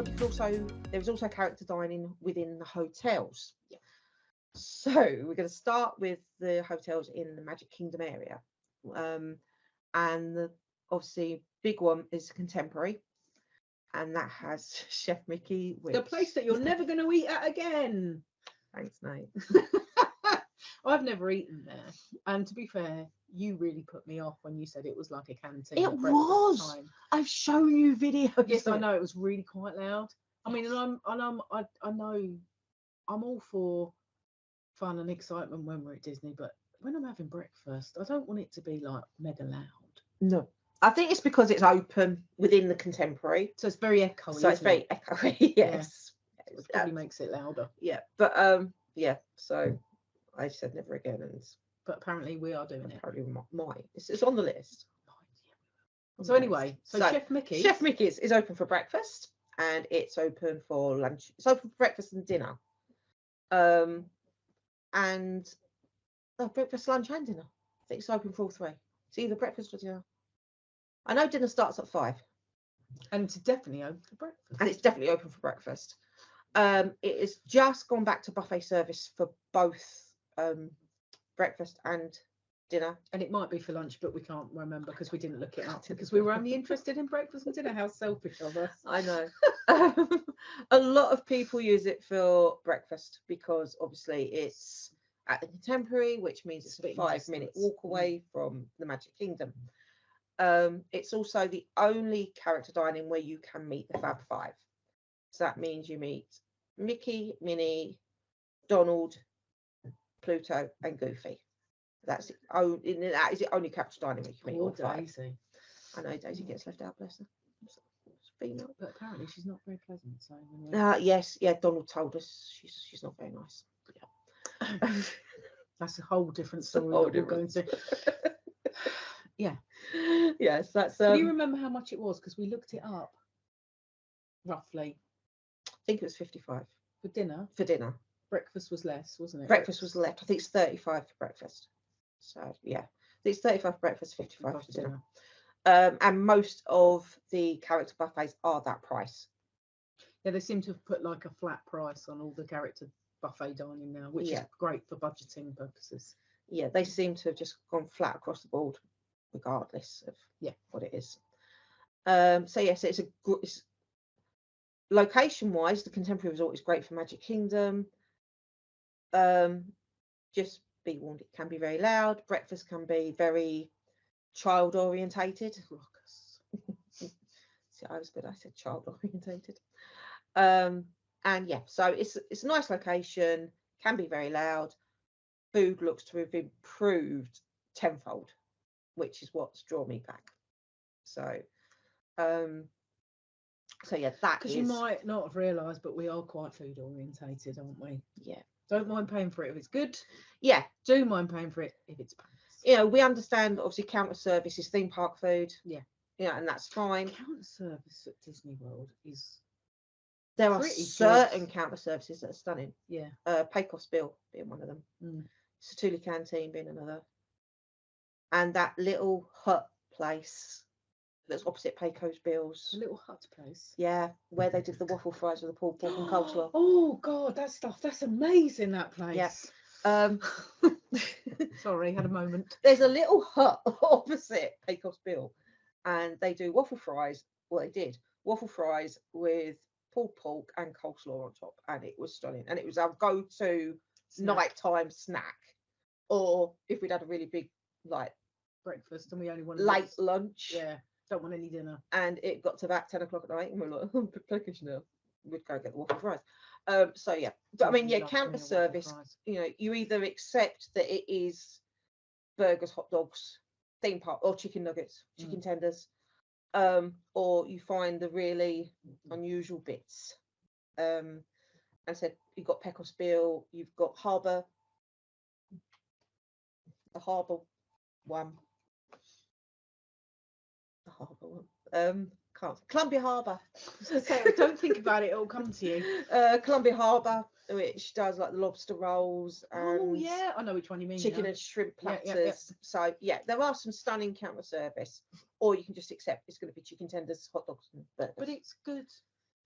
there was also character dining within the hotels. Yeah. So we're going to start with the hotels in the Magic Kingdom area, and obviously big one is Contemporary, and that has Chef Mickey, the place that you're never going to eat at again. Thanks, Nate. I've never eaten there, and to be fair, you really put me off when you said it was like a canteen. It was. Time. I've shown you videos. Yes, I know it was really quite loud. I mean, I know I'm all for fun and excitement when we're at Disney, but when I'm having breakfast, I don't want it to be like mega loud. No, I think it's because it's open within the Contemporary, so it's very echoey. So it's very echoey. Yes, yeah. It probably makes it louder. Yeah, but yeah. So I said never again, but apparently we are doing apparently it. Might. It's on the list. So anyway, so Chef Mickey's is open for breakfast, and it's open for lunch. It's open for breakfast and dinner. And breakfast, lunch, and dinner. I think it's open for all three. It's either breakfast or dinner. I know dinner starts at 5. And it's definitely open for breakfast. And it's definitely open for breakfast. It has just gone back to buffet service for both breakfast and dinner. And it might be for lunch, but we can't remember because we didn't look it up because we were only interested in breakfast and dinner. How selfish of us. I know. A lot of people use it for breakfast because obviously it's at the Contemporary, which means it's a 5-minute walk away from the Magic Kingdom. It's also the only character dining where you can meet the Fab Five. So that means you meet Mickey, Minnie, Donald, Pluto, and Goofy. That is the only character dining where you can meet all 5. Daisy. I know Daisy gets left out, bless her. Female. But apparently she's not very pleasant. So yes, yeah. Donald told us she's not very nice. Yeah. That's a whole different story that we're going to. Yeah. Yes, that's. Can you remember how much it was? Because we looked it up. Roughly. I think it was 55 for dinner. For dinner. Breakfast was less, wasn't it? Breakfast was less. I think it's 35 for breakfast. So yeah, I think it's 35 for breakfast, 55 for dinner. And most of the character buffets are that price. Yeah, they seem to have put like a flat price on all the character buffet dining now, which is great for budgeting purposes. Yeah, they seem to have just gone flat across the board, regardless of what it is. So yes, it's location-wise, the Contemporary Resort is great for Magic Kingdom. Just be warned, it can be very loud. Breakfast can be very child orientated. See, I was good. I said child orientated. And yeah, so it's a nice location. Can be very loud. Food looks to have improved tenfold, which is what's drawn me back. So, yeah, that because you might not have realised, but we are quite food orientated, aren't we? Yeah. Don't mind paying for it if it's good. Yeah. Do mind paying for it if it's bad. You know, we understand obviously counter service is theme park food. Yeah. Yeah, and that's fine. Counter service at Disney World is. There are certain counter services that are stunning. Yeah. Pecos Bill being one of them. Satuli Canteen being another. And that little hut place that's opposite Pecos Bill's. A little hut place. Yeah, where they did the waffle fries with the pulled pork and coleslaw. Oh God, that's amazing, that place. Yes. Sorry, had a moment. There's a little hut opposite Pecos Bill, and they do waffle fries. Well, they did waffle fries with pulled pork and coleslaw on top, and it was stunning. And it was our go-to nighttime snack, or if we'd had a really big breakfast and we only wanted late lunch. Yeah, don't want any dinner. And it got to about 10 o'clock at night, and we're like, oh, Turkish now. We'd go get the waffle fries. So yeah, but I mean, yeah, counter service. You know, you either accept that it is burgers, hot dogs, theme park, or chicken nuggets, chicken tenders, or you find the really unusual bits. And said you've got Pecos Bill, you've got Harbour, the Harbour one, Columbia Harbour. Don't think about it; it'll come to you. Columbia Harbour, which does like the lobster rolls. And oh yeah, I know which one you mean. Chicken and shrimp platters. Yeah. So yeah, there are some stunning counter service, or you can just accept it's going to be chicken tenders, hot dogs, and burgers. But it's good.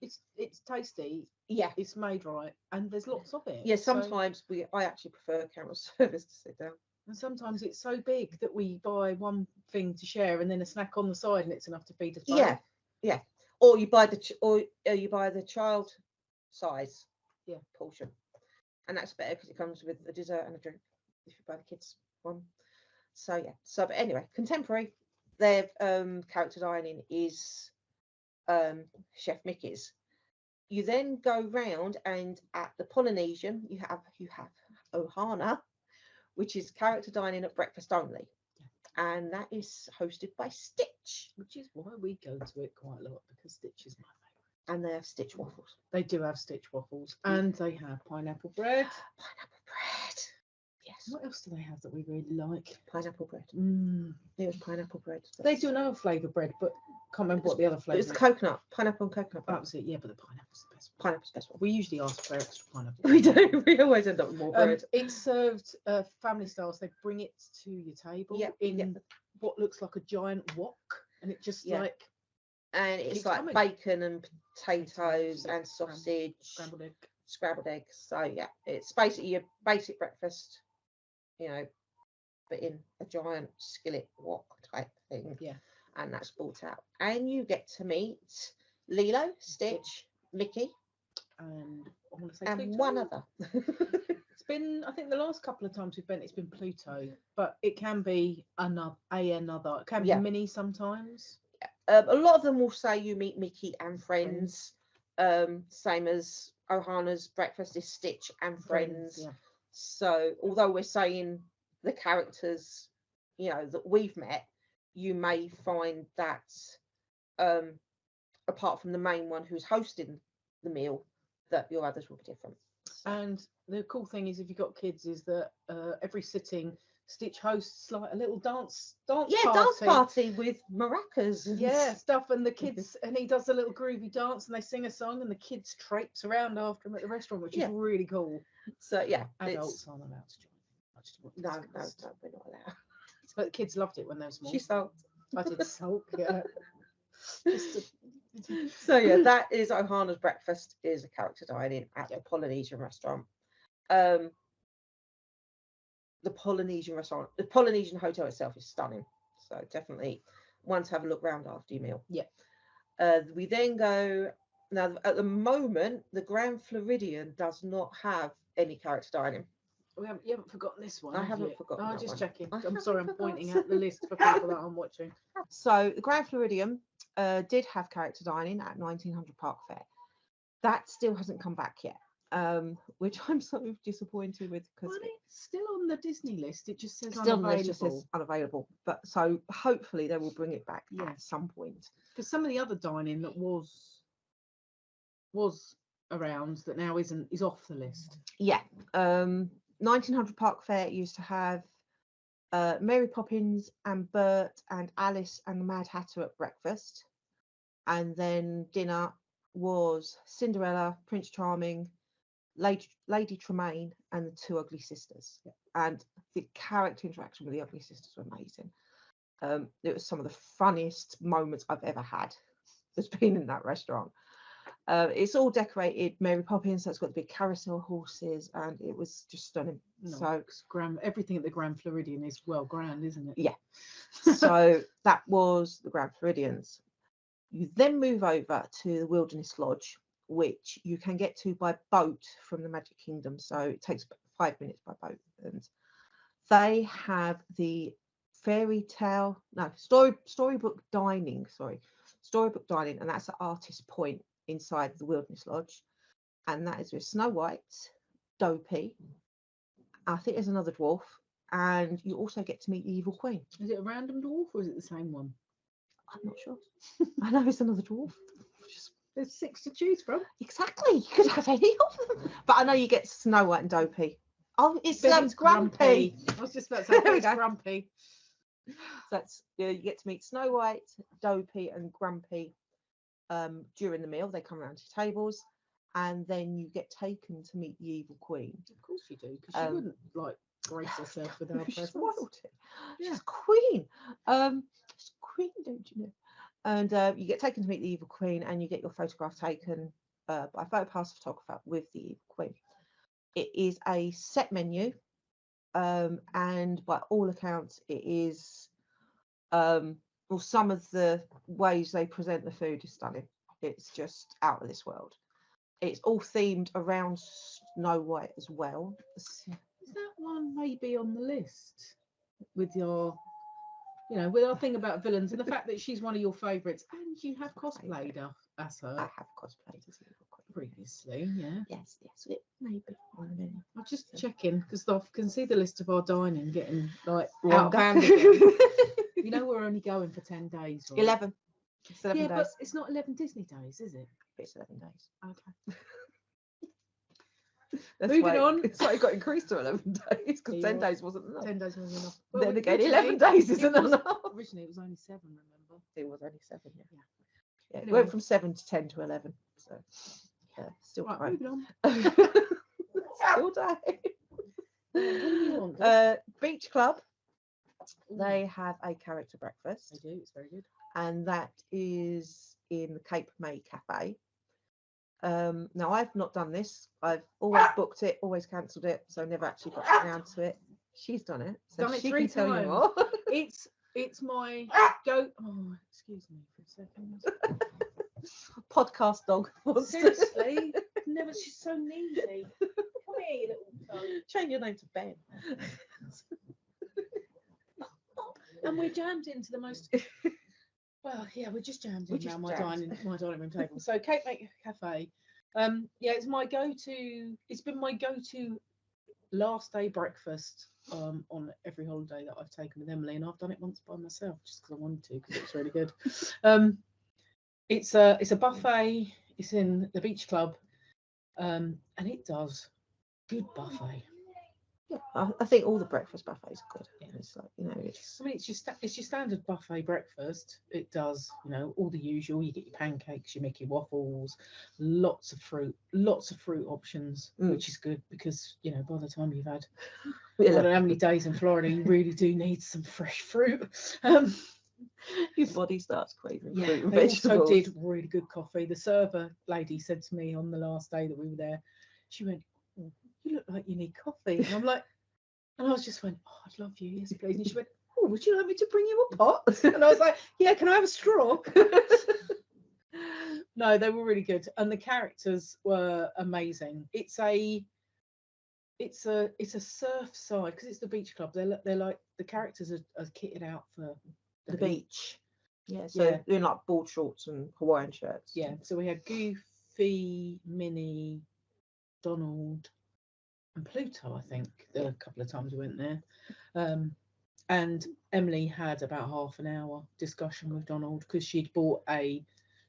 it's tasty. Yeah. It's made right, and there's lots of it. Yeah, So- sometimes I actually prefer camera service to sit down. and sometimes it's so big that we buy one thing to share and then a snack on the side, and it's enough to feed us both. Yeah, yeah. Or you buy you buy the child size portion, and that's better because it comes with a dessert and a drink if you buy the kids one. So yeah. So but anyway, contemporary, their character dining is Chef Mickey's. You then go round, and at the Polynesian you have Ohana, which is character dining at breakfast only, and that is hosted by Stitch, Which is why we go to it quite a lot, because Stitch is my favourite. and they have Stitch waffles. They do have Stitch waffles, and they have pineapple bread. Pineapple bread. Yes. What else do they have that we really like? Pineapple bread. Mm. It was pineapple bread. They do another flavour bread, but can't remember what the other flavour It's coconut, pineapple and coconut bread. That's it, yeah, but the pineapple's the best one. Pineapple's the best one. We usually ask for extra pineapple. We do. We always end up with more bread. It's served family style, so they bring it to your table in what looks like a giant wok, and it just like. And it's like coming. bacon and potatoes and sausage, scrambled eggs. So yeah, it's basically your basic breakfast, you know, but in a giant skillet wok type thing. Yeah. And that's brought out, and you get to meet Lilo, Stitch, Mickey, and I want to say and Pluto. one other. It's been, I think the last couple of times we've been, it's been Pluto, but it can be another. It can be Minnie sometimes. A lot of them will say you meet Mickey and friends. Same as Ohana's breakfast is Stitch and friends. Yeah. So although we're saying the characters, you know, that we've met, you may find that apart from the main one who's hosting the meal, that your others will be different. And the cool thing is, if you've got kids, is that every sitting, Stitch hosts like a little dance party with maracas and stuff, and the kids, and he does a little groovy dance, and they sing a song, and the kids traipse around after him at the restaurant, which is really cool. So Adults aren't allowed to join. No, we're not allowed. But the kids loved it when they were small. She sulked. I did sulk, yeah. So yeah, that is Ohana's breakfast, is a character dining at the Polynesian restaurant. The Polynesian hotel itself is stunning, so definitely one to have a look round after your meal. We then go, now at the moment the Grand Floridian does not have any character dining. You haven't forgotten this one. I haven't forgotten. I'm just one. checking. I'm sorry, I'm pointing at the list for people that aren't watching. So the Grand Floridian did have character dining at 1900 Park Fair. That still hasn't come back yet, which I'm sort of disappointed with, because it's still on the Disney list. It just says still unavailable. just says unavailable. But so hopefully they will bring it back at some point. Because some of the other dining that was around that now is off the list. Yeah. 1900 Park Fair used to have Mary Poppins and Bert and Alice and the Mad Hatter at breakfast, and then dinner was Cinderella, Prince Charming, Lady Tremaine, and the Two Ugly Sisters. And the character interaction with the Ugly Sisters were amazing. It was some of the funniest moments I've ever had that's been in that restaurant. It's all decorated Mary Poppins, so it's got the big carousel horses, and it was just stunning. So everything at the Grand Floridian is well grand, isn't it? Yeah. So that was the Grand Floridians. You then move over to the Wilderness Lodge, which you can get to by boat from the Magic Kingdom. So it takes about 5 minutes by boat, and they have the storybook dining, and that's at Artist Point inside the Wilderness Lodge, and that is with Snow White, Dopey, I think there's another dwarf, and you also get to meet the Evil Queen. Is it a random dwarf or is it the same one? I'm not sure. I know it's another dwarf. There's 6 to choose from. Exactly, you could have any of them. But I know you get Snow White and Dopey. Oh, it's Grumpy. I was just about to say it's Grumpy. So that's you get to meet Snow White, Dopey, and Grumpy during the meal. They come around to tables, and then you get taken to meet the Evil Queen. Of course you do, because she wouldn't grace herself with our presence. She's queen. She's queen, don't you know? And you get taken to meet the evil queen, and you get your photograph taken by a photopass photographer with the evil queen. It is a set menu, and by all accounts, it is well, some of the ways they present the food is stunning. It's just out of this world. It's all themed around Snow White as well. Is that one maybe on the list with your, with our thing about villains and the fact that she's one of your favourites and you have cosplayed as her? I have cosplayed as evil queen previously, yeah. Yes, it may be one of many. I'm just checking because I can see the list of our dining getting like Longer. out of hand again. We're only going for 10 days. Right? 11. It's 11 yeah, days. but it's not 11 Disney days, is it? It's 11 days. Okay. Moving on. It's like it got increased to 11 days because 10 days wasn't enough. 10 days wasn't enough. Well, then again, 11 days isn't enough. Originally, it was only 7, remember? It was only 7, yeah. Yeah, Anyway. It went from 7 to 10 to 11. So, yeah, still right, time. moving on. Still time. What do you want? Beach Club. They have a character breakfast. They do, it's very good. And that is in the Cape May Cafe. Now, I've not done this. I've always booked it, always cancelled it, so never actually got around to it. She's done it. So Done it she 3 can tell you times. more. It's my go. Oh, excuse me for a second. Podcast dog. Seriously, never. She's so needy. Come here, you little tongue. Change your name to Ben. And we're jammed into the most. Well, yeah, we're just jammed in around my dining room table. So, Cape May Cafe. It's my go-to. It's been my go-to last day breakfast on every holiday that I've taken with Emily, and I've done it once by myself just because I wanted to, because it was really good. It's a buffet. It's in the Beach Club, and it does good buffet. Yeah, I think all the breakfast buffets are good. Yeah. It's like, it's. I mean, it's your standard buffet breakfast. It does, all the usual. You get your pancakes, your Mickey waffles, lots of fruit options, which is good because by the time you've had I don't know how many days in Florida, you really do need some fresh fruit. Your body starts craving fruit and they vegetables. also did really good coffee. The server lady said to me on the last day that we were there, she went, "Oh, you look like you need coffee." And I'm like, and I was just went, "Oh, I'd love you, yes please." And she went, "Oh, would you like me to bring you a pot?" And I was like, "Yeah, can I have a straw?" No, they were really good, and the characters were amazing. It's a surf side because it's the Beach Club. They're like the characters are kitted out for the beach. Yeah, so they're in like board shorts and Hawaiian shirts. Yeah, so we had Goofy, Minnie, Donald, and Pluto. I think a couple of times we went there, and Emily had about half an hour discussion with Donald because she'd bought a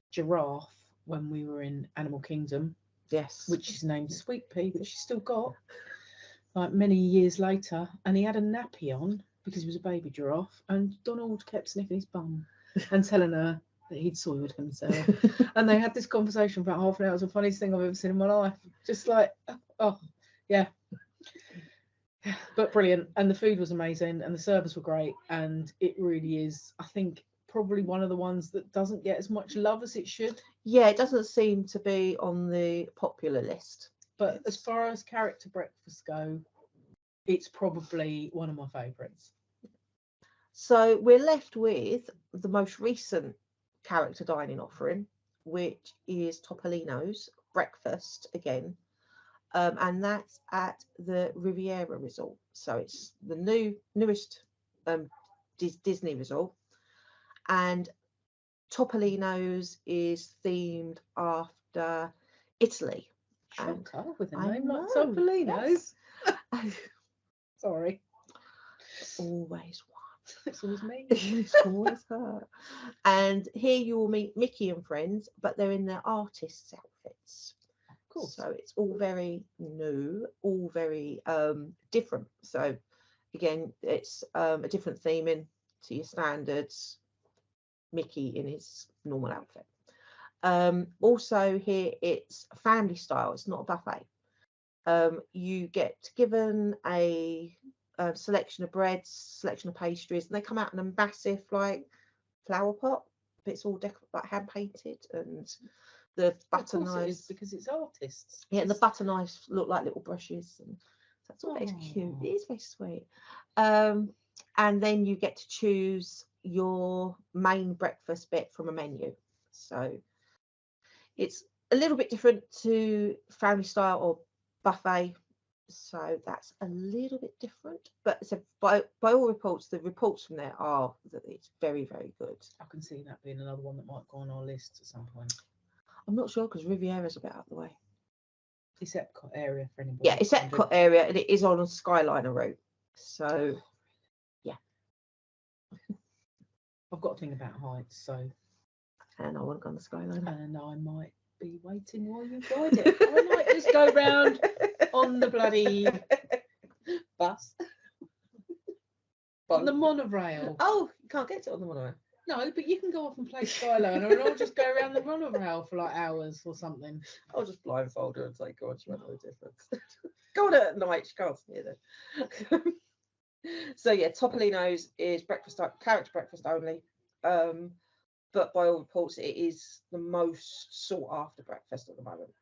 giraffe when we were in Animal Kingdom. Yes, which is named Sweet Pea, but she's still got like many years later, and he had a nappy on because he was a baby giraffe, and Donald kept sniffing his bum and telling her that he'd soiled himself. And they had this conversation for about half an hour. It was the funniest thing I've ever seen in my life. Just like, oh yeah, but brilliant. And the food was amazing, and the servers were great, and it really is, I think, probably one of the ones that doesn't get as much love as it should. Yeah, it doesn't seem to be on the popular list. But as far as character breakfasts go, it's probably one of my favourites. So we're left with the most recent character dining offering, which is Topolino's breakfast again. And that's at the Riviera Resort. So it's the newest Disney resort. And Topolino's is themed after Italy. Shocker with a name like Topolino's. Yes. Sorry. Always one. It's always me. It's always her. And here you will meet Mickey and friends, but they're in their artists' outfits. Cool. So it's all very new, all very different. So again, it's a different theming to your standards Mickey in his normal outfit. Also here it's family style, it's not a buffet. You get given a selection of breads, selection of pastries, and they come out in a massive like flower pot but it's all like hand painted, and the butter knives, because it's artists. Yeah, and the butter knives look like little brushes, and that's all very cute. It is very sweet. And then you get to choose your main breakfast bit from a menu. So it's a little bit different to family style or buffet. So that's a little bit different. But so by all reports, the reports from there are that it's very, very good. I can see that being another one that might go on our list at some point. I'm not sure because Riviera's a bit out of the way. It's Epcot area for anybody. Yeah, it's Epcot area, and it is on a Skyliner route. So, yeah. I've got a thing about heights, so. And I want to go on the Skyliner. And I might be waiting while you guide it. I might just go round on the bloody bus. On the monorail. Oh, you can't get it on the monorail. No, but you can go off and play Skyliner, and I'll just go around the monorail for like hours or something. I'll just blindfold her and say, God, she won't know the difference. Go on at night, she can't see it. So yeah, Topolino's is character breakfast only. But by all reports, it is the most sought after breakfast at the moment.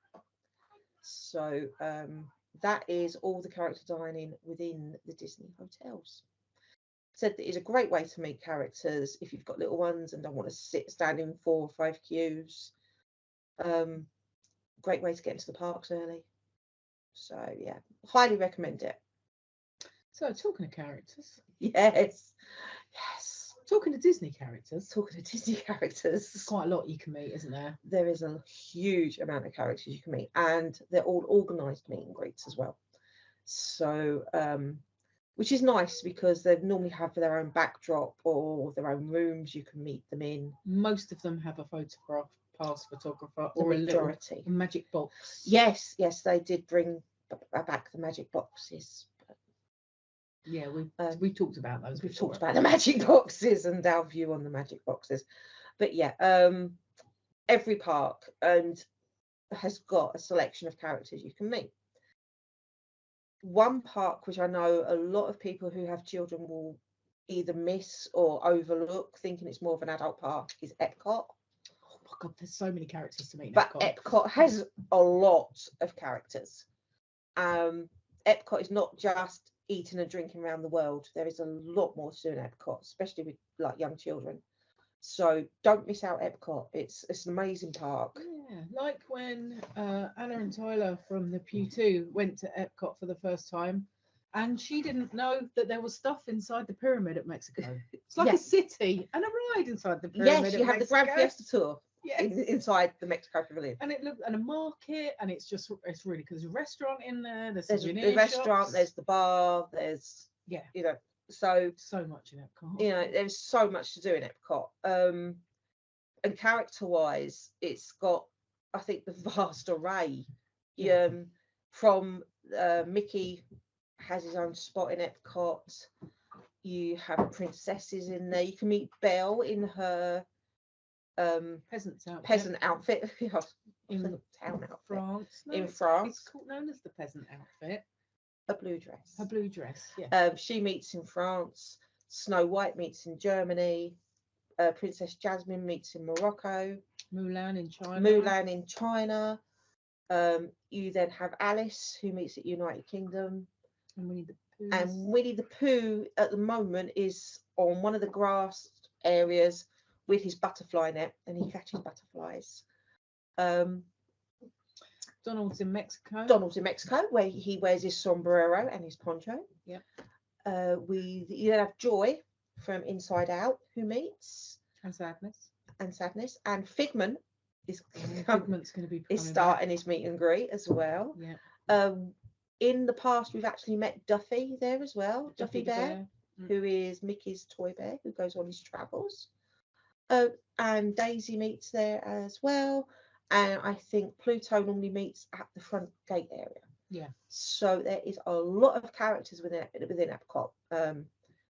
So that is all the character dining within the Disney hotels. Said that it's a great way to meet characters if you've got little ones and don't want to stand in 4 or 5 queues. Great way to get into the parks early. So yeah, highly recommend it. So talking of characters. Yes. Talking to Disney characters. There's quite a lot you can meet, isn't there? There is a huge amount of characters you can meet, and they're all organised meet and greets as well. So which is nice because they normally have their own backdrop or their own rooms you can meet them in. Most of them have a pass photographer or a little magic box. Yes, they did bring back the magic boxes. Yeah, we talked about those. We've talked about the magic boxes and our view on the magic boxes. But yeah, every park has got a selection of characters you can meet. One park which I know a lot of people who have children will either miss or overlook, thinking it's more of an adult park, is Epcot. Oh my God, there's so many characters to meet in But Epcot. Epcot has a lot of characters. Epcot is not just eating and drinking around the world. There is a lot more to do in Epcot, especially with like young children. So don't miss out Epcot. It's an amazing park. Yeah, like when Anna and Tyler from the Pew 2 went to Epcot for the first time, and she didn't know that there was stuff inside the pyramid at Mexico. It's like a city and a ride inside the pyramid. Yes, you have the Grand Fiesta tour. Yes. Inside the Mexico Pavilion. And a market, and it's really because there's a restaurant in there. There's the restaurant, there's the bar, there's so much in Epcot. There's so much to do in Epcot. And character-wise, it's got, I think, the vast array. Yeah. From Mickey has his own spot in Epcot. You have princesses in there. You can meet Belle in her peasant outfit in town outfit. France. No, in France, it's called known as the peasant outfit. A blue dress. A blue dress. Yeah. She meets in France. Snow White meets in Germany. Princess Jasmine meets in Morocco. Mulan in China. You then have Alice, who meets at United Kingdom. And Winnie the Pooh at the moment is on one of the grass areas with his butterfly net, and he catches butterflies. Donald's in Mexico, where he wears his sombrero and his poncho. Yeah. You then have Joy from Inside Out, who meets and Sadness, and Figment is Figment's going to be starting his meet and greet as well. Yeah. In the past, we've actually met Duffy there as well. Duffy Bear, who is Mickey's toy bear, who goes on his travels. And Daisy meets there as well. And I think Pluto normally meets at the front gate area. Yeah. So there is a lot of characters within Epcot. And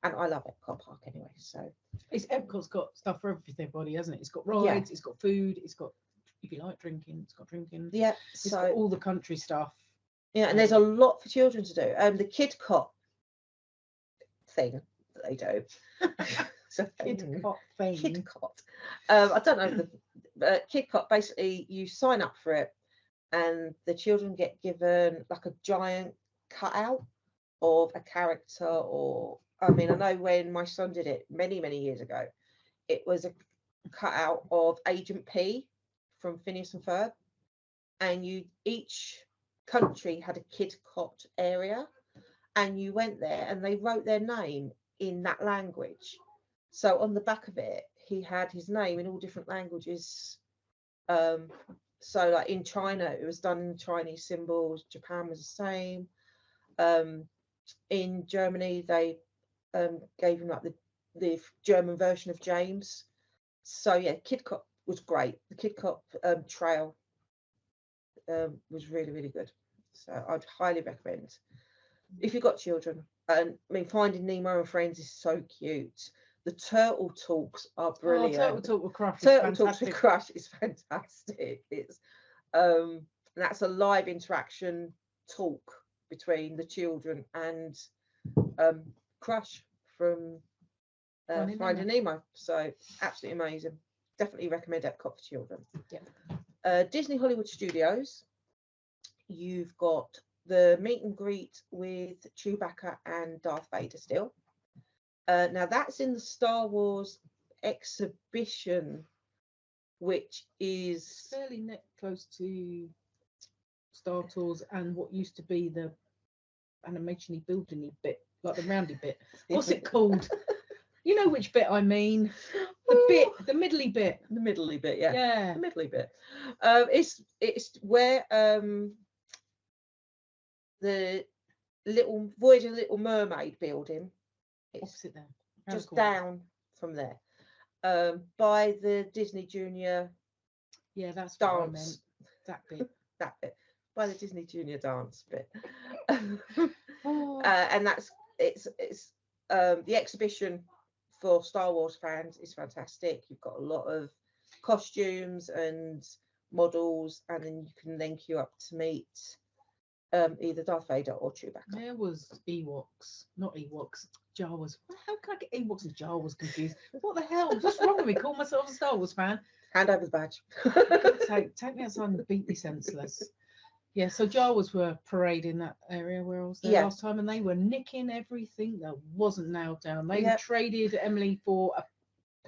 I love Epcot Park anyway. So Epcot's got stuff for everybody, hasn't it? It's got rides, it's got food, it's got, if you like drinking, it's got drinking. Yeah. It's got all the country stuff. Yeah, and there's a lot for children to do. The Kid Cot thing that they do. So Kidcot thing. Kidcot. I don't know the Kidcot. Basically, you sign up for it, and the children get given like a giant cutout of a character. Or I mean, I know when my son did it many years ago, it was a cutout of Agent P from Phineas and Ferb, and each country had a Kidcot area, and you went there and they wrote their name in that language. So on the back of it, he had his name in all different languages. So like in China, it was done in Chinese symbols. Japan was the same. In Germany, they gave him like the German version of James. So yeah, Kidcot was great. The Kidcot trail was really good. So I'd highly recommend if you've got children. And I mean, Finding Nemo and Friends is so cute. The Turtle Talks are brilliant. Turtle Talk with Crush. Turtle Talks with Crush is fantastic. It's that's a live interaction talk between the children and Crush from Finding Nemo. So absolutely amazing. Definitely recommend Epcot for children. Yeah. Disney Hollywood Studios. You've got the meet and greet with Chewbacca and Darth Vader still. Now that's in the Star Wars exhibition, which is fairly close to Star Tours and what used to be the animation-y building-y bit, like the roundy bit. What's it called? You know which bit I mean. The middly bit. The middly bit, yeah. Yeah. The middly bit. It's where the little Voyager Little Mermaid building. It's opposite there. Just down from there. By the Disney Junior. Yeah, that's dance. What I meant. That bit. That bit. By the Disney Junior dance bit. Oh. And it's the exhibition for Star Wars fans is fantastic. You've got a lot of costumes and models, and then you can then queue up to meet either Darth Vader or Chewbacca. There was not Ewoks, Jawas. How can I get Ewoks and Jawas confused? What the hell? What's wrong with me? Call myself a Star Wars fan. Hand over the badge. Take me outside and beat me senseless. Yeah, so Jawas were parading that area where I was there last time, and they were nicking everything that wasn't nailed down. They traded Emily for a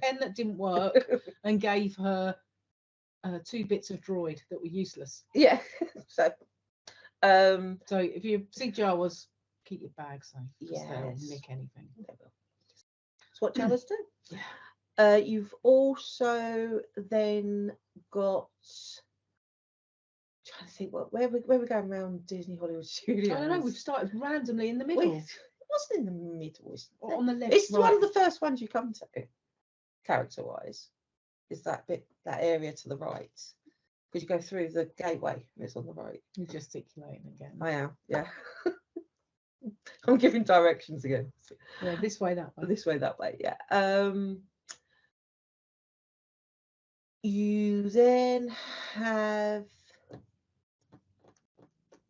pen that didn't work and gave her 2 bits of droid that were useless. Yeah. So if you see Jawas, keep your bag safe. Yes. They'll nick anything. They will. That's what Jawas do. Yeah. You've also then got. Trying to think where we're going around Disney Hollywood Studios. I don't know. We've started randomly in the middle. It wasn't in the middle. On the left. It's one of the first ones you come to, character-wise. Is that area to the right? Because you go through the gateway and it's on the right. You're gesticulating again. I am, yeah. I'm giving directions again. Yeah, this way, that way. This way, that way, yeah. You then have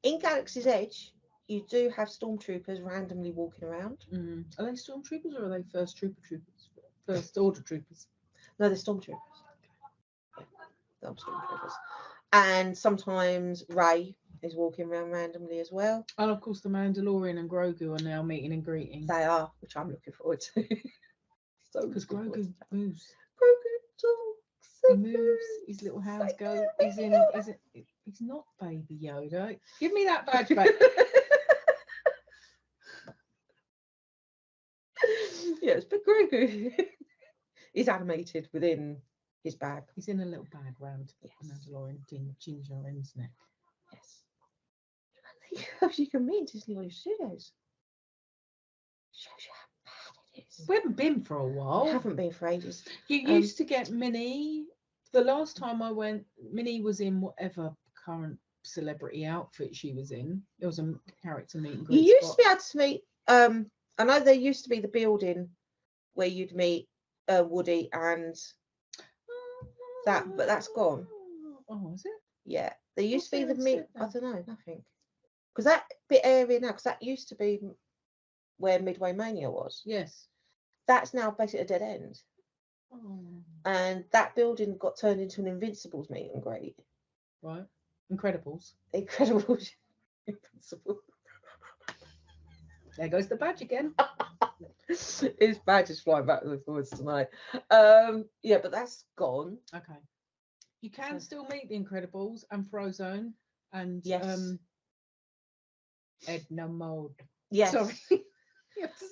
in Galaxy's Edge, you do have stormtroopers randomly walking around. Are they stormtroopers or are they first order troopers? No, they're stormtroopers. They're stormtroopers. And sometimes Rey is walking around randomly as well. And of course, the Mandalorian and Grogu are now meeting and greeting. They are, which I'm looking forward to. Because Grogu moves. Grogu talks. He moves. His little hands go. He's not Baby Yoda. Give me that badge back. Yes, but Grogu is animated within his bag. He's in a little bag round Mandalorian Ginger End's neck. Yes. I think you can meet Disney Hollywood Studios. Shows you how bad it is. We haven't been for a while. We haven't been for ages. You used to get Minnie. The last time I went, Minnie was in whatever current celebrity outfit she was in. There was a character meet and greet. You used to be able to meet. I know there used to be the building where you'd meet Woody and that, but that's gone. Oh, is it? Yeah, there used to be the meet. I don't know, nothing. Because that bit area now, because that used to be where Midway Mania was. Yes. that's now basically a dead end. Oh. And that building got turned into an Invincibles meet and greet. Right. Incredibles. Incredible. Invincible. There goes the badge again. His badge is flying backwards and forwards tonight. Yeah, but that's gone. Okay. You can still meet the Incredibles and Frozone and Yes. Edna Mode. Yes. Sorry.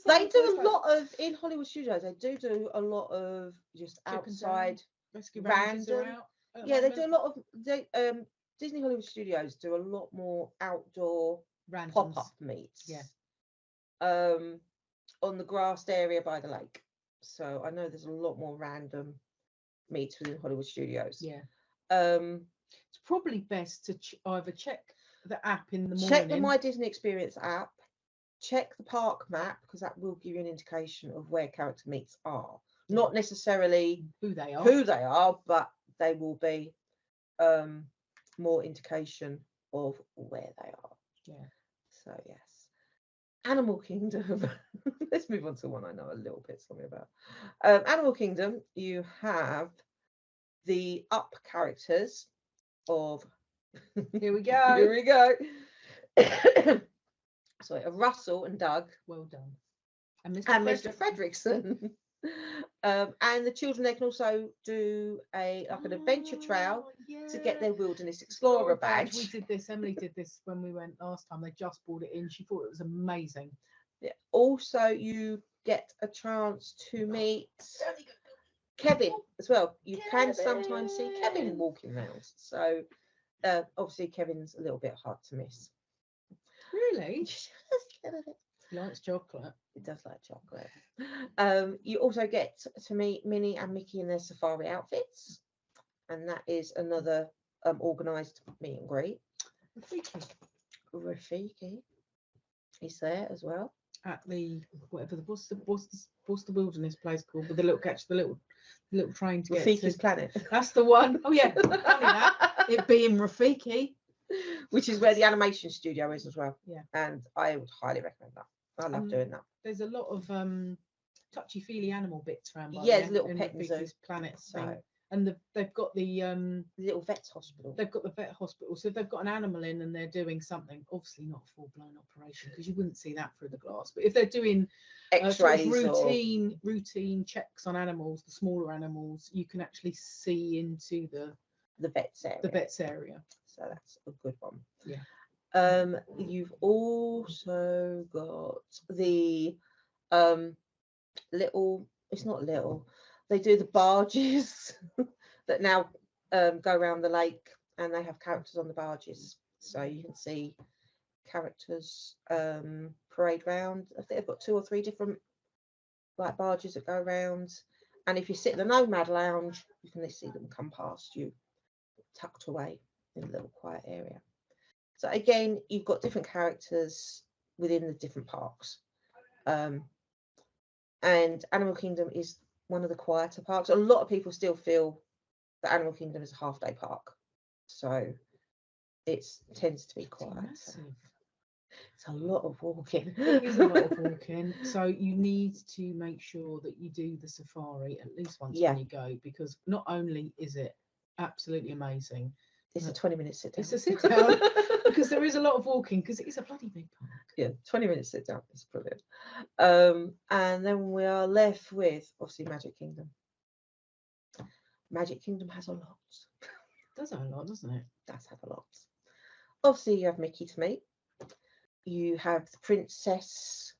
They do a lot of, in Hollywood studios, they do a lot of just outside Rescue Rangers are random. out Yeah, they do a lot of, Disney Hollywood Studios do a lot more outdoor Randoms. pop-up meets. Yeah. On the grassed area by the lake. So I know there's a lot more random meets within Hollywood Studios. Yeah. It's probably best to either check the app in the morning. Check the My Disney Experience app. Check the park map, because that will give you an indication of where character meets are. Yeah. Not necessarily who they are, but they will be more indication of where they are. Yeah. So yes. Animal Kingdom. Let's move on to one I know a little bit something about. Animal Kingdom, you have the Up characters of Here we go. Here we go. Sorry, of Russell and Doug. Well done. And Mr. Fredrickson. And the children, they can also do an adventure trail to get their Wilderness Explorer badge. We did this. Emily did this when we went last time. They just brought it in. She thought it was amazing. Yeah. Also, you get a chance to meet Kevin as well. You can sometimes see Kevin walking around. So obviously Kevin's a little bit hard to miss. Really? He likes chocolate. He does like chocolate. You also get to meet Minnie and Mickey in their safari outfits, and that is another organised meet and greet. Rafiki is there as well at the what's the wilderness place called with the little little train to Rafiki's to Planet. That's the one. Oh yeah, funny that. It being Rafiki. Which is where the animation studio is as well. Yeah. And I would highly recommend that. I love doing that. There's a lot of touchy-feely animal bits around by there's little pet Rafiki's Planet so. thing. And they've got the little vet's hospital. They've got the vet hospital. So if they've got an animal in and they're doing something, obviously not a full-blown operation because you wouldn't see that through the glass. But if they're doing X-rays routine checks on animals, the smaller animals, you can actually see into the vet's area. The vet's area. So that's a good one. Yeah. You've also got the little. It's not little. They do the barges that now go around the lake, and they have characters on the barges, so you can see characters parade round. I think they've got 2 or 3 different like barges that go around, and if you sit in the Nomad Lounge, you can see them come past you, tucked away in a little quiet area. So again, you've got different characters within the different parks, and Animal Kingdom is one of the quieter parks. A lot of people still feel that Animal Kingdom is a half-day park, so it tends to be quiet. It's a lot of walking. It is a lot of walking. So you need to make sure that you do the safari at least once when you go, because not only is it absolutely amazing, it's a 20-minute sit down. It's a sit down because there is a lot of walking because it is a bloody big park. Yeah, 20-minute sit down. It's brilliant. And then we are left with obviously Magic Kingdom. Magic Kingdom has a lot. It does have a lot, doesn't it? It does have a lot. Obviously, you have Mickey to meet. You have the Princess.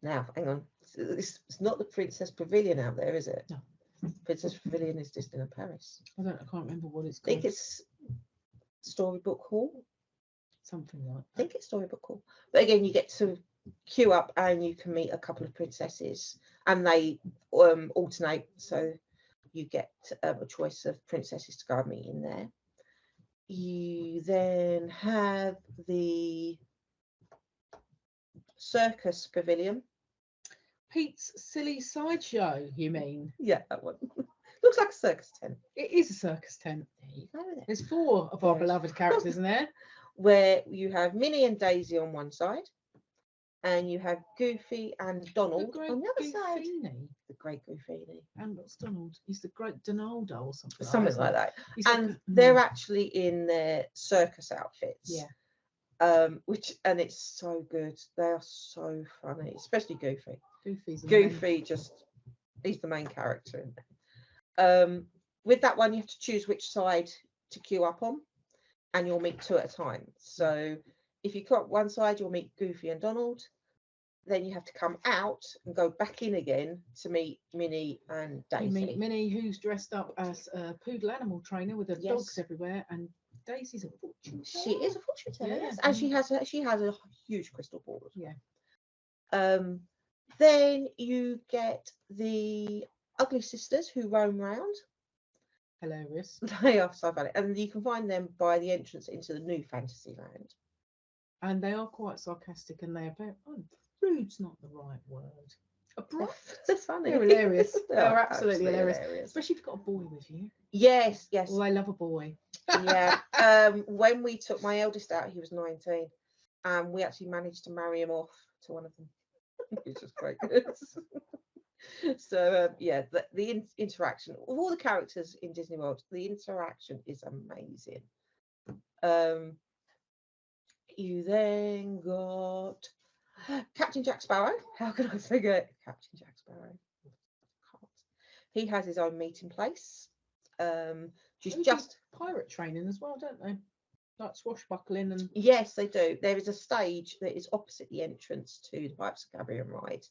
Now, hang on. It's not the Princess Pavilion out there, is it? No. Princess Pavilion is Disneyland Paris. I can't remember what it's called. I think it's Storybook Hall. Something like that. I think it's Storybook Hall. But again, you get to queue up and you can meet a couple of princesses, and they alternate. So you get a choice of princesses to go and meet in there. You then have the Circus Pavilion. Pete's Silly Sideshow, you mean? Yeah, that one. Looks like a circus tent. It is a circus tent. There's 4 of our beloved characters in there. Where you have Minnie and Daisy on one side, and you have Goofy and Donald on the other side. Goofini. The Great Goofini. And what's Donald? He's the Great Donaldo or something. Something like that. He's And like they're actually in their circus outfits. Yeah. And it's so good. They are so funny, especially Goofy. Goofy, he's the main character in there. With that one, you have to choose which side to queue up on, and you'll meet two at a time. So if you queue up one side, you'll meet Goofy and Donald. Then you have to come out and go back in again to meet Minnie and Daisy. You meet Minnie, who's dressed up as a poodle animal trainer with her dogs everywhere, and Daisy's a fortune teller. She is a fortune teller, yes. And she has a huge crystal ball. Yeah. Then you get the Ugly Sisters who roam round. Hilarious. They are so funny, and you can find them by the entrance into the new Fantasyland. And they are quite sarcastic, and they are very. Oh, rude's not the right word. Abrupt. They're funny. They're hilarious. They're absolutely hilarious. Especially if you've got a boy with you. Yes. Well, I love a boy. Yeah. When we took my eldest out, he was 19, and we actually managed to marry him off to one of them, which was quite good. So the interaction with all the characters in Disney World, the interaction is amazing. You then got Captain Jack Sparrow. How can I forget Captain Jack Sparrow? He has his own meeting place. Just pirate training as well, don't they? Like swashbuckling and. Yes, they do. There is a stage that is opposite the entrance to the Pirates of Caribbean ride,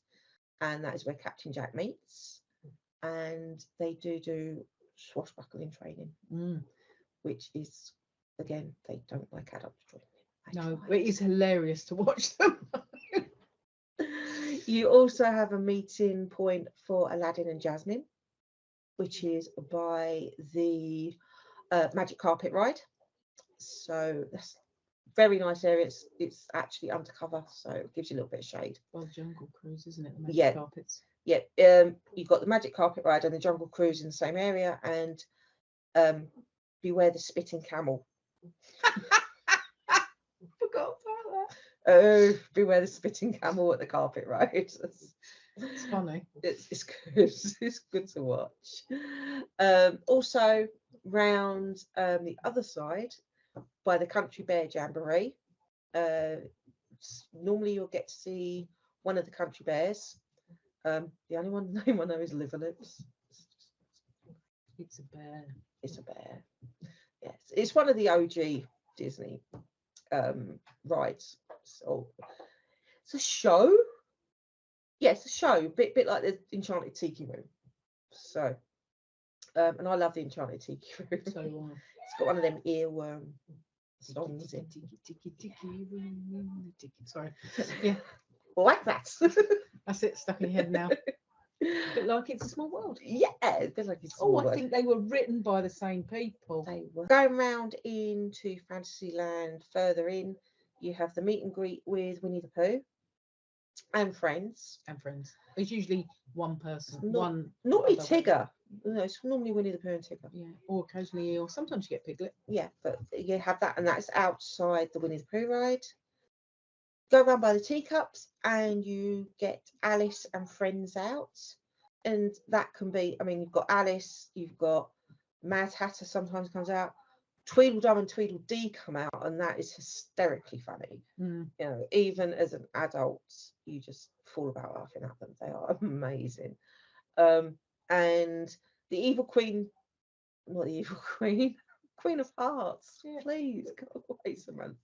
and that is where Captain Jack meets. And they do swashbuckling training, which is, again, they don't like adults joining them. No, it is hilarious to watch them. You also have a meeting point for Aladdin and Jasmine, which is by the Magic Carpet ride. So that's very nice area. It's actually undercover, so it gives you a little bit of shade. Well, Jungle Cruise, isn't it? The Magic Carpets. Yeah. You've got the Magic Carpet ride and the Jungle Cruise in the same area, and beware the spitting camel. Forgot about that. Oh, beware the spitting camel at the carpet ride. It's funny. It's good. It's good to watch. Also, round the other side by the Country Bear Jamboree. Normally, you'll get to see one of the country bears. The only name I know is Liverlips. It's a bear. It's a bear. Yes, it's one of the OG Disney rides. So it's a show. Yes, a show, bit like the Enchanted Tiki Room. So, and I love the Enchanted Tiki Room. So it's got one of them earworm songs in. Sorry. Yeah. Like that. That's it, stuck in your head now. A bit like It's a Small World. Yeah, a bit like It's a Small World. I think they were written by the same people. They were. Going round into Fantasyland further in, you have the meet and greet with Winnie the Pooh and friends. It's usually one person. Normally Tigger. No, it's normally Winnie the Pooh and Tigger. Yeah, or occasionally, or sometimes you get Piglet. Yeah, but you have that, and that's outside the Winnie the Pooh ride. Go around by the teacups, and you get Alice and friends out, and that can be. I mean, you've got Alice, you've got Mad Hatter sometimes comes out. Tweedledum and Tweedledee come out, and that is hysterically funny. You know, even as an adult, you just fall about laughing at them. They are amazing. And the evil queen, not the evil queen, Queen of Hearts. Yeah. Please go away, Samantha.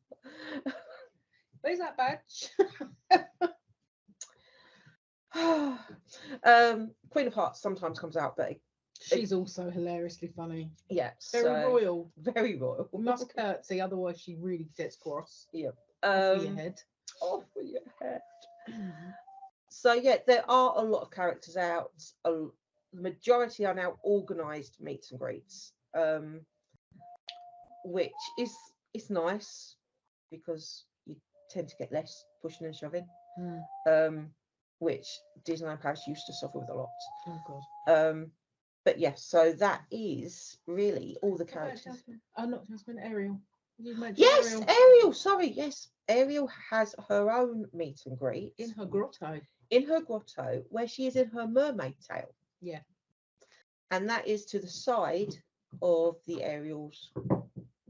Where's that badge? Queen of Hearts sometimes comes out, but she's also hilariously funny. Yeah, very royal. Very royal. Must curtsy, otherwise she really gets cross. Yeah. Off with your head. Off with your head. So yeah, there are a lot of characters out. The majority are now organised meets and greets, which is nice because you tend to get less pushing and shoving. Which Disneyland Paris used to suffer with a lot. Oh God. But yes, so that is really all the characters. Not Jasmine, Ariel. You mentioned Yes, Ariel. Sorry, yes, Ariel has her own meet and greet in her grotto. In her grotto, where she is in her mermaid tail. Yeah. And that is to the side of the Ariel's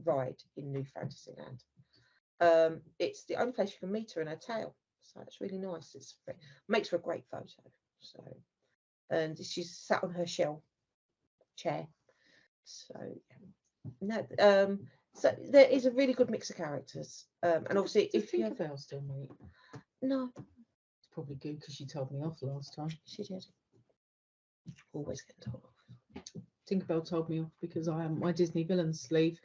ride in New Fantasyland. It's the only place you can meet her in her tail, so it's really nice. Makes for a great photo. So, and she's sat on her shell chair. So no, so there is a really good mix of characters. And obviously, if Tinkerbell still meet, no, it's probably good because she told me off last time. She did. Always getting told off. Tinkerbell told me off because I am my Disney villains sleeve,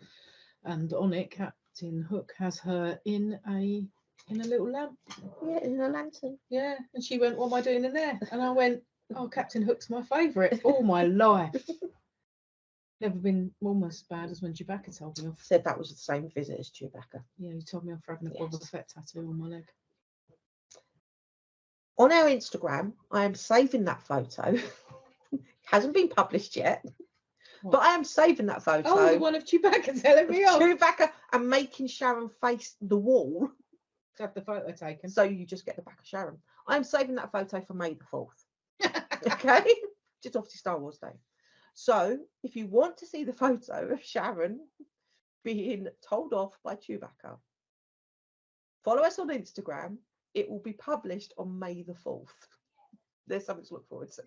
and on it, Captain Hook has her in a little lamp. Yeah, in a lantern. Yeah, and she went, "What am I doing in there?" And I went, "Oh, Captain Hook's my favourite all my life." Never been almost as bad as when Chewbacca told me off. Said that was the same visit as Chewbacca. Yeah, you told me off for having a Boba Fett tattoo on my leg. On our Instagram, I am saving that photo. Hasn't been published yet. What? But I am saving that photo. Oh, the one of Chewbacca telling me off. Chewbacca and making Sharon face the wall. To have the photo taken. So you just get the back of Sharon. I'm saving that photo for May the 4th. Okay? Just obviously Star Wars Day. So if you want to see the photo of Sharon being told off by Chewbacca, follow us on Instagram. It will be published on May the 4th. There's something to look forward to.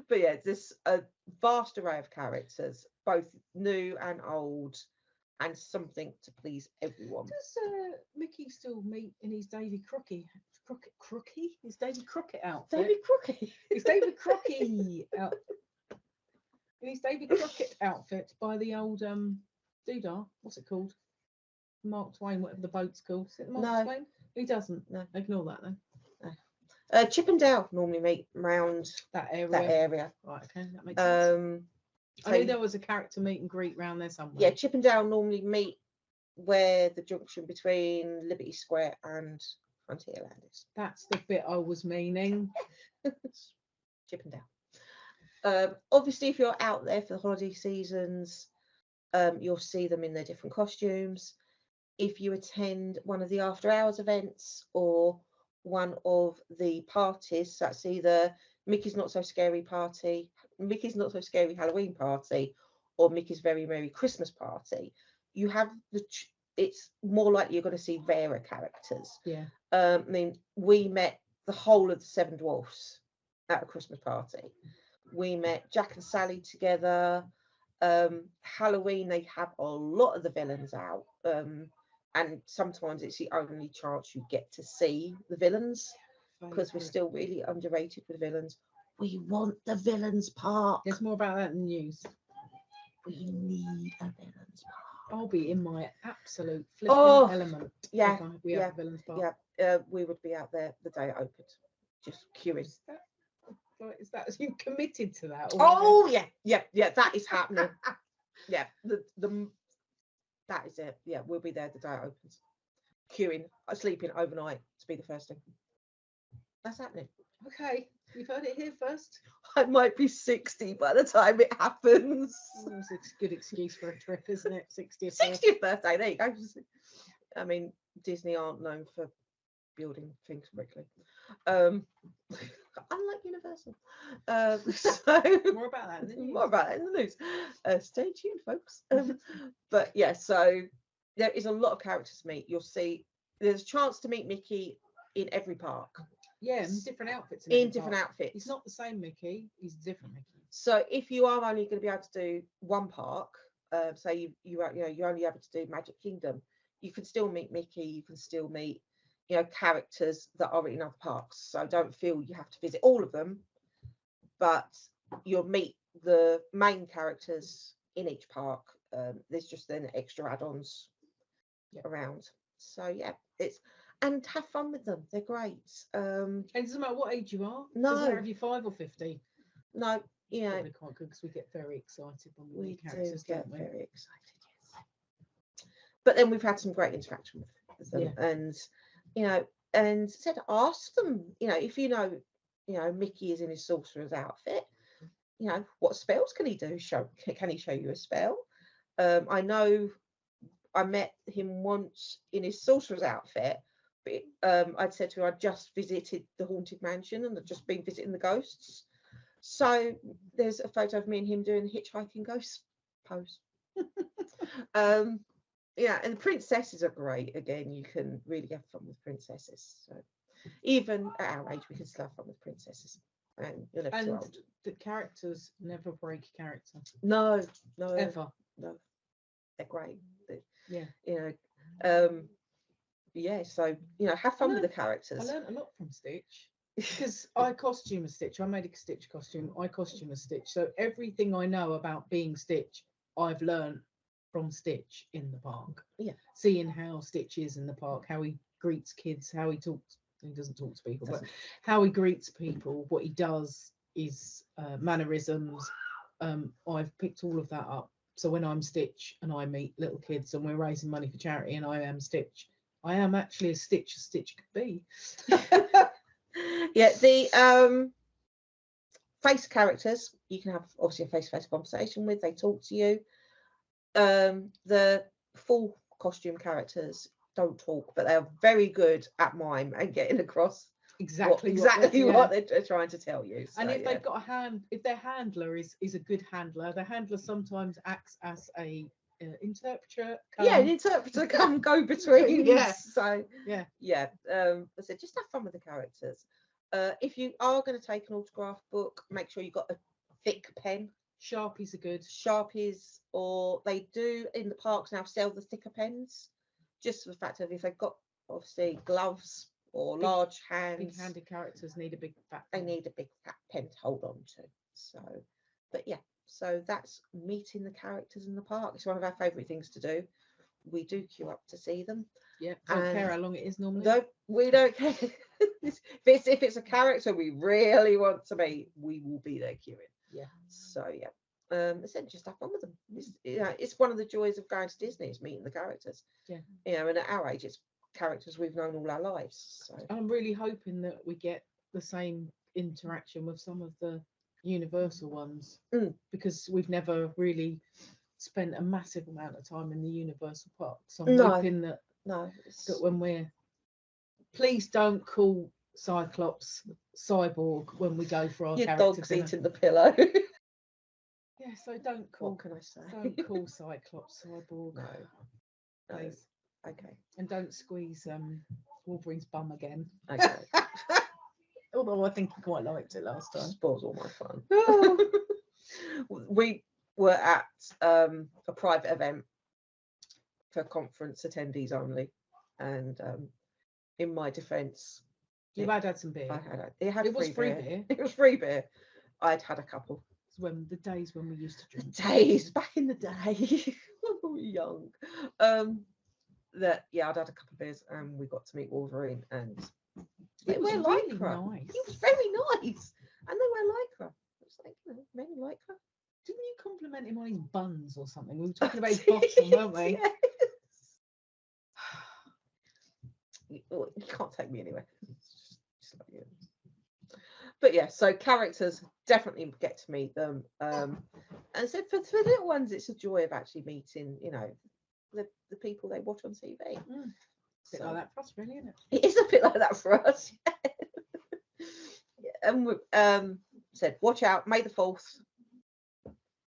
But yeah, there's a vast array of characters, both new and old, and something to please everyone. Does Mickey still meet in his Davy Crockett his Davy Crockett outfit? Davy Crockett? His Davy Crockett out. In his Davy Crockett outfit by the old doodah. What's it called? Mark Twain, whatever the boat's called. Is it Mark Twain? He doesn't. No. Ignore that then. No. Chip and Dale normally meet around that area. Right, okay, that makes sense. I knew there was a character meet and greet round there somewhere. Yeah, Chip and Dale normally meet where the junction between Liberty Square and Frontierland is. That's the bit I was meaning. Chip and Dale. Obviously, if you're out there for the holiday seasons, you'll see them in their different costumes. If you attend one of the after hours events or one of the parties, that's either Mickey's Not So Scary Party, Mickey's Not So Scary Halloween Party, or Mickey's Very Merry Christmas Party, you have it's more likely you're going to see rarer characters. Yeah. I mean, we met the whole of the Seven Dwarfs at a Christmas party. We met Jack and Sally together. Halloween, they have a lot of the villains out. And sometimes it's the only chance you get to see the villains, because we're still really underrated with villains. We want the villains park. There's more about that in the news. We need a villains park. I'll be in my absolute flipping element. Yeah, we have a villains park. Yeah, we would be out there the day it opened, just queuing. Is that you committed to that? Oh yeah, that is happening. Yeah, that is it. Yeah, we'll be there the day it opens. Queuing, sleeping overnight to be the first thing. That's happening. Okay, you've heard it here first. I might be 60 by the time it happens. It's a good excuse for a trip, isn't it? 60th birthday, there you go. I mean, Disney aren't known for building things quickly. Unlike Universal. So more about that in the news. More about that in the news. Stay tuned, folks. But yeah, so there is a lot of characters to meet. You'll see there's a chance to meet Mickey in every park. Yeah, in different outfits. In different outfits. He's not the same Mickey. He's a different Mickey. So if you are only going to be able to do one park, say you're only able to do Magic Kingdom, you can still meet Mickey. You can still meet characters that are in other parks. So don't feel you have to visit all of them, but you'll meet the main characters in each park. There's just then extra add-ons around. So yeah, and have fun with them. They're great. And it doesn't matter what age you are. No. Doesn't matter if you're 5 or 50. No, They're quite good because we get very excited when we meet characters. Very excited. Yes. But then we've had some great interaction with them, and said, ask them, if Mickey is in his sorcerer's outfit, what spells can he do? Can he show you a spell? I know I met him once in his sorcerer's outfit, but I'd said to her I'd just visited the haunted mansion and I'd just been visiting the ghosts. So there's a photo of me and him doing the hitchhiking ghost pose. Yeah, and the princesses are great. Again, you can really have fun with princesses. So even at our age, we can still have fun with princesses. And you're never too And old. the characters never break character. No, Ever. no, they're great. Yeah. You know, yeah. So have fun with the I characters. learned a lot from Stitch because I costume a Stitch. I made a Stitch costume. I costume a Stitch. So everything I know about being Stitch, I've learned from Stitch in the park. Yeah. Seeing how Stitch is in the park, how he greets kids, how he talks. He doesn't talk to people, but how he greets people, what he does, his mannerisms. I've picked all of that up. So when I'm Stitch and I meet little kids and we're raising money for charity and I am Stitch, I am actually as Stitch could be. Yeah, the face characters you can have obviously a face-to-face conversation with. They talk to you. The full costume characters don't talk, but they're very good at mime and getting across exactly what they're trying to tell you. So, and if they've got if their handler is a good handler, the handler sometimes acts as a interpreter. An interpreter come go between. Yeah. So yeah. I said just have fun with the characters. If you are going to take an autograph book, make sure you've got a thick pen. Sharpies are good. Sharpies, or they do in the parks now sell the thicker pens, just for the fact of if they've got obviously gloves or large hands. Big-handed characters need a big fat pen. They need a big fat pen to hold on to. So, but yeah, so that's meeting the characters in the park. It's one of our favourite things to do. We do queue up to see them. Yeah, don't care how long it is normally. No, we don't care. if it's a character we really want to meet, we will be there queuing. Yeah. So yeah. Essentially just have fun with them. It's one of the joys of going to Disney is meeting the characters. Yeah. And at our age it's characters we've known all our lives. So I'm really hoping that we get the same interaction with some of the Universal ones because we've never really spent a massive amount of time in the Universal park. So I'm hoping that when we're please don't call Cyclops Cyborg when we go for our your dog's eating the pillow. Yeah, so don't call. What can I say? Don't call Cyclops Cyborg. No. Please. Okay. And don't squeeze Wolverine's bum again. Okay. Although I think he quite liked it last time. Spoils all my fun. We were at a private event for conference attendees only, and in my defence, you had some beer. It was free beer. It was free beer. I'd had a couple. When the days when we used to drink. Days back in the day when we were young. I'd had a couple of beers and we got to meet Wolverine and they wear really lycra. Nice. He was very nice. And they wear lycra. It's like, men in lycra. Didn't you compliment him on his buns or something? We were talking about his bottom, weren't we? Yes. You can't take me anywhere. Just like you. But yeah, so characters, definitely get to meet them. And so for little ones, it's a joy of actually meeting, the people they watch on TV. A bit like that for us, really, isn't it? It is a bit like that for us. Yeah. And we said, watch out, May the 4th,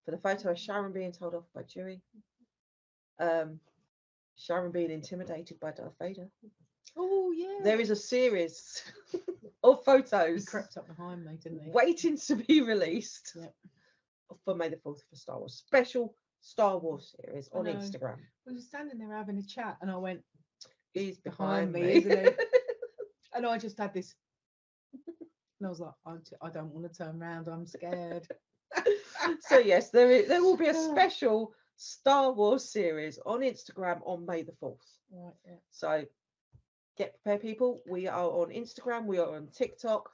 for the photo of Sharon being told off by Chewie. Sharon being intimidated by Darth Vader. Oh yeah. There is a series of photos. He crept up behind me, didn't he? Waiting to be released. Yep. For May the 4th for Star Wars. Special Star Wars series on Instagram. We were standing there having a chat and I went, he's behind me, isn't he? And I just had this and I was like, I don't want to turn around, I'm scared. So yes, there will be a special Star Wars series on Instagram on May the 4th. Right, yeah. So get prepared, people. We are on Instagram, we are on TikTok,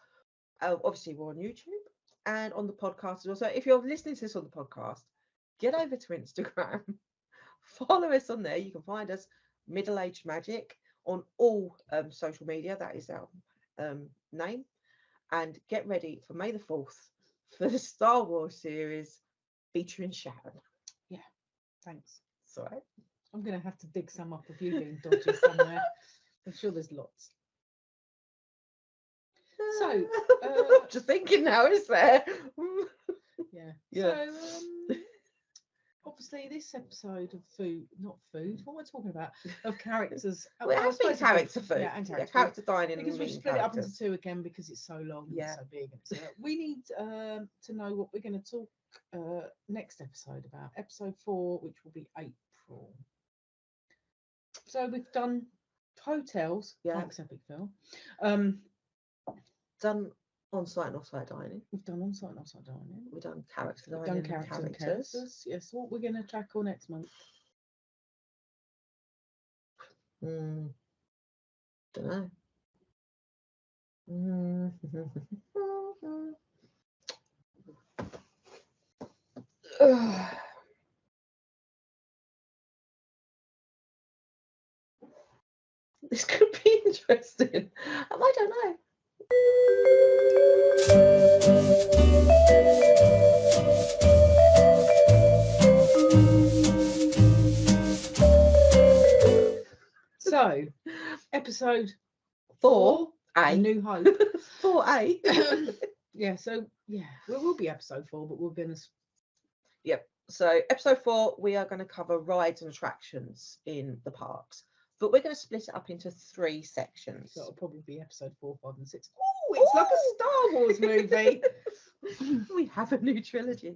obviously we're on YouTube and on the podcast as well. So if you're listening to this on the podcast, get over to Instagram, follow us on there. You can find us Middle Aged Magic on all social media. That is our name. And get ready for May the 4th for the Star Wars series featuring Sharon. Yeah. Thanks. It's all right. I'm going to have to dig some up of you being dodgy somewhere. I'm sure there's lots. So, just thinking now, is there? yeah. Yeah. So, obviously, this episode of not food. What am I talking about? Of characters. Well, it has been character food. Yeah, and character, character dining. because we split it up into two again because it's so long and Yeah. so big. And so we need to know what we're going to talk next episode about. Episode 4, which will be April. So we've done hotels. Yeah. Thanks, Epic Phil. Done on-site and off-site dining. We've done on-site and off-site dining. We've done character We've dining. done characters. Yes. What we're going to tackle next month? Don't know. This could be interesting. I don't know. So, episode 4, A New Hope. 4A. Yeah, so yeah, we will be episode 4, but we're gonna. Yep. So episode 4, we are going to cover rides and attractions in the parks, but we're going to split it up into 3 sections. So it'll probably be episode 4, 5, and 6. Oh, it's like a Star Wars movie. We have a new trilogy.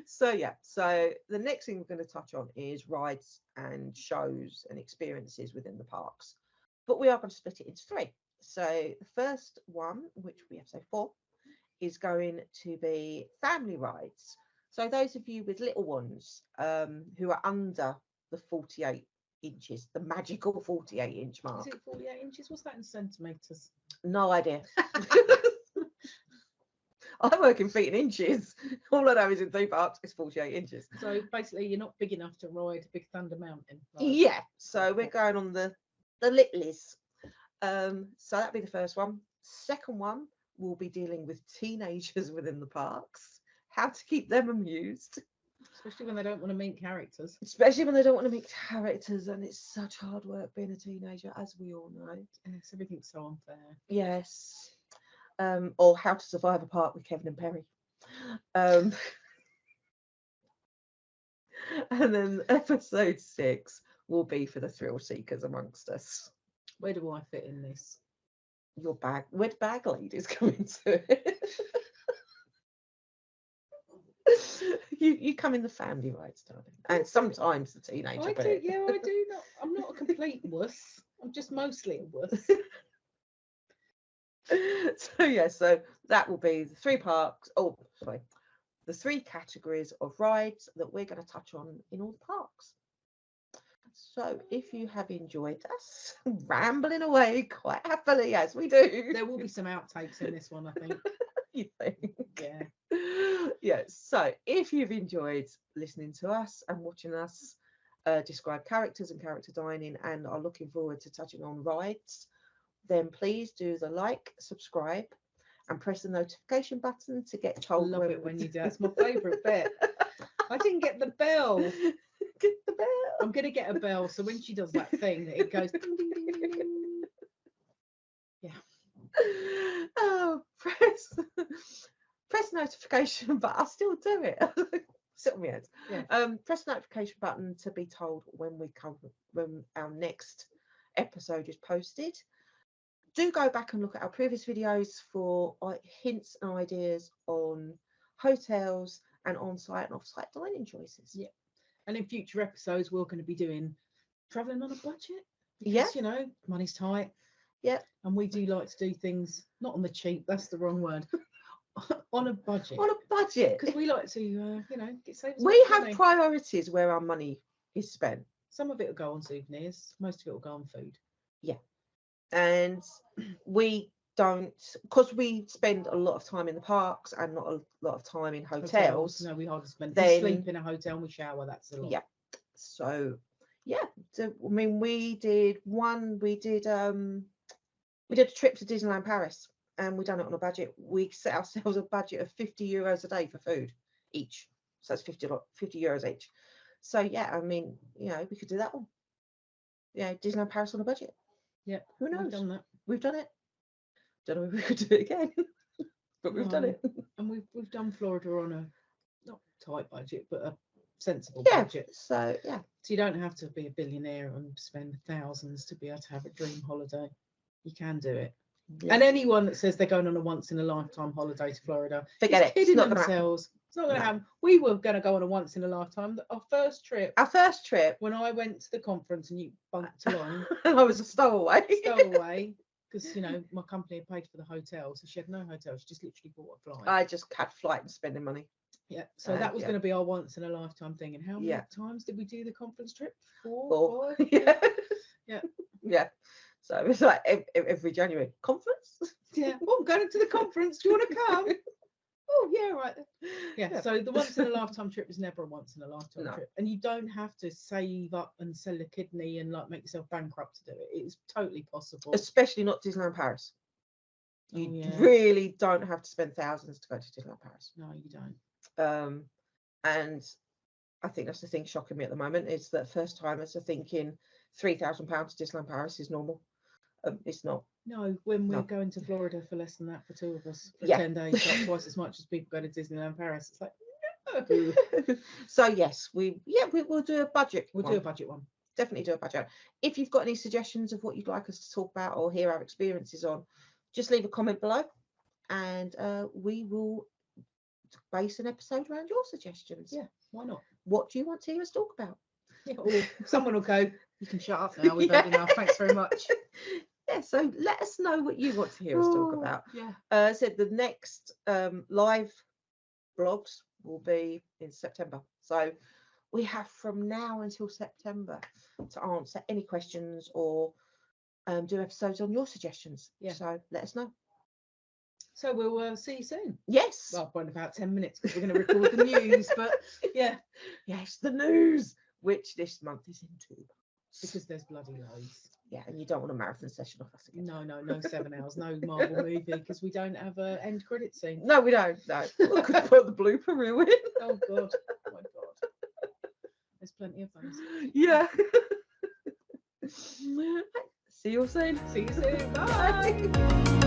So yeah, so the next thing we're going to touch on is rides and shows and experiences within the parks, but we are going to split it into 3. So the first one, which will be episode 4, is going to be family rides. So those of you with little ones who are under the 48 inches, the magical 48-inch mark. Is it 48 inches? What's that in centimetres? No idea. I work in feet and inches. All I know is in theme parks it's 48 inches. So basically, you're not big enough to ride Big Thunder Mountain. Right? Yeah. So we're going on the littlies. So that'll be the first one. Second one, we'll be dealing with teenagers within the parks, how to keep them amused. Especially when they don't want to meet characters. And it's such hard work being a teenager, as we all know. Yes, everything's so unfair. Yes. Or how to survive a park with Kevin and Perry. And then episode 6 will be for the thrill seekers amongst us. Where do I fit in this? Your bag, where the bag ladies come into it. you come in the family rides, darling, and sometimes the teenager I bit. do, yeah, I do. I'm not a complete wuss. I'm just mostly a wuss. So yeah, so that will be the 3 parks. Oh, sorry, the 3 categories of rides that we're going to touch on in all the parks. So if you have enjoyed us rambling away quite happily as we do, there will be some outtakes in this one, I think. You think? Yeah. Yeah. So if you've enjoyed listening to us and watching us describe characters and character dining and are looking forward to touching on rides, then please do the like, subscribe, and press the notification button to get told. Love it when you do. That's my favourite bit. I didn't get the bell. Get the bell. I'm going to get a bell, so when she does that thing, it goes ding, ding, ding, ding, ding. Yeah. Oh, press notification, but I'll still do it. Sit on my head. Yeah. Press the notification button to be told when our next episode is posted. Do go back and look at our previous videos for hints and ideas on hotels and on-site and off-site dining choices. Yeah. And in future episodes, we're going to be doing travelling on a budget. Because, yeah. You know, money's tight. Yeah. And we do like to do things, not on the cheap, that's the wrong word, on a budget. On a budget. Because we like to, get saved. We have priorities where our money is spent. Some of it will go on souvenirs. Most of it will go on food. Yeah. And we don't, because we spend a lot of time in the parks and not a lot of time in hotels. No, we hardly spend. We sleep in a hotel and we shower. That's a lot. Yeah. So yeah. So I mean, we did a trip to Disneyland Paris, and we done it on a budget. We set ourselves a budget of €50 a day for food each. So it's 50 euros each. So yeah, I mean, you know, we could do that one. Yeah, Disneyland Paris on a budget. Yeah, Who knows? we've done that. We've done it. Don't know if we could do it again, but we've done it. And we've done Florida on a not tight budget, but a sensible Yeah. budget. So yeah. So you don't have to be a billionaire and spend thousands to be able to have a dream holiday. You can do it. Yeah. And anyone that says they're going on a once in a lifetime holiday to Florida, forget it. Kidding themselves. It's not going to happen. We were going to go on a once in a lifetime. Our first trip. When I went to the conference and you bunked along. I was a stowaway. Because, you know, my company had paid for the hotel. So she had no hotel. She just literally bought a flight. I just had flight and spending money. Yeah. So that was going to be our once in a lifetime thing. And how many times did we do the conference trip? Four. Yeah. Yeah. Yeah. So it's like every January. Conference? Yeah. Oh, I'm going to the conference. Do you want to come? Oh, yeah, right. Yeah. So the once in a lifetime trip is never a once in a lifetime trip. And you don't have to save up and sell a kidney and like make yourself bankrupt to do it. It's totally possible. Especially not Disneyland Paris. You really don't have to spend thousands to go to Disneyland Paris. No, you don't. And I think that's the thing shocking me at the moment is that first timers are thinking £3,000 to Disneyland Paris is normal. It's not. No, when we're going to Florida for less than that for two of us for 10 days, like twice as much as people go to Disneyland Paris. It's like, no. So yes, we'll do a budget. We'll do a budget one. Definitely do a budget. If you've got any suggestions of what you'd like us to talk about or hear our experiences on, just leave a comment below, and we will base an episode around your suggestions. Yeah, why not? What do you want to hear us talk about? Yeah, or someone will go, you can shut up now, we've had enough, thanks very much. Yeah, so let us know what you want to hear us talk about. Yeah. Said the next live vlogs will be in September. So we have from now until September to answer any questions or do episodes on your suggestions. Yeah. So let us know. So we'll see you soon. Yes. Well, in about 10 minutes because we're going to record the news, but yeah. Yes, the news, which this month is in 2 months. Because there's bloody loads. Yeah, and you don't want a marathon session off us again. No 7 hours, no Marvel movie because we don't have an end credit scene. No, we don't. No, we could put the blooper reel in. Oh God, oh my God. There's plenty of those. Yeah. See you soon. See you soon. Bye.